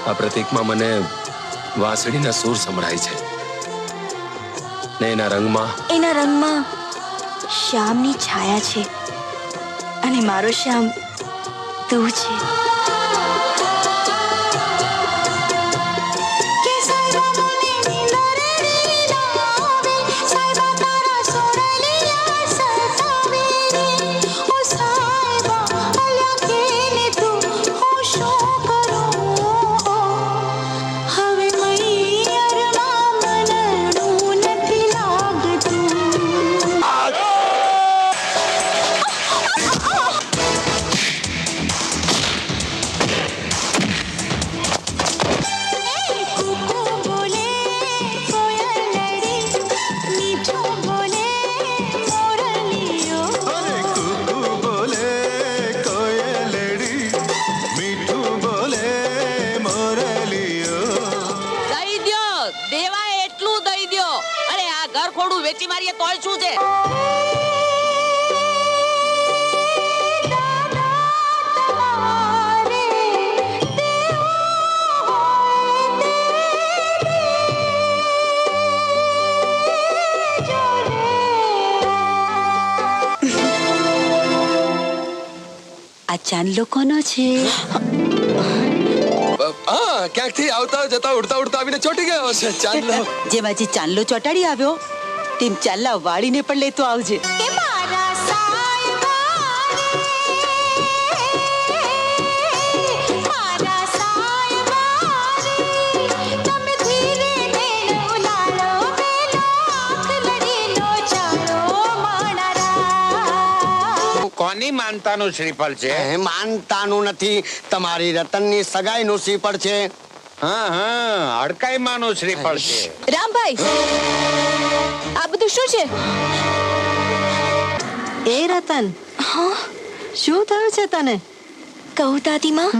આ પ્રતીકમાં મને વાંસળીના સૂર સંભળાય છે ને એના રંગમાં શ્યામની છાયા છે અને મારો શ્યામ તું છે. આ ચાંદલો કોનો છે? ક્યાંકથી આવતા જતા ઉડતા ઉડતા આવીને ચોટી ગયો હશે ચાંદલો. જેમ આજે ચાંદલો ચોટાડી આવ્યો તેમ ચાંદલા વાળીને પણ લેતો આવજે. કોની માનતાનું શ્રીફળ છે? માનતાનું નથી, તમારી રતનની સગાઈનું શ્રીફળ છે. હા, હડકાઈમાંનું શ્રીફળ છે. રામભાઈ, આ બધું શું છે? એ રતન, શું થયું છે તને? કહું દાદીમાં,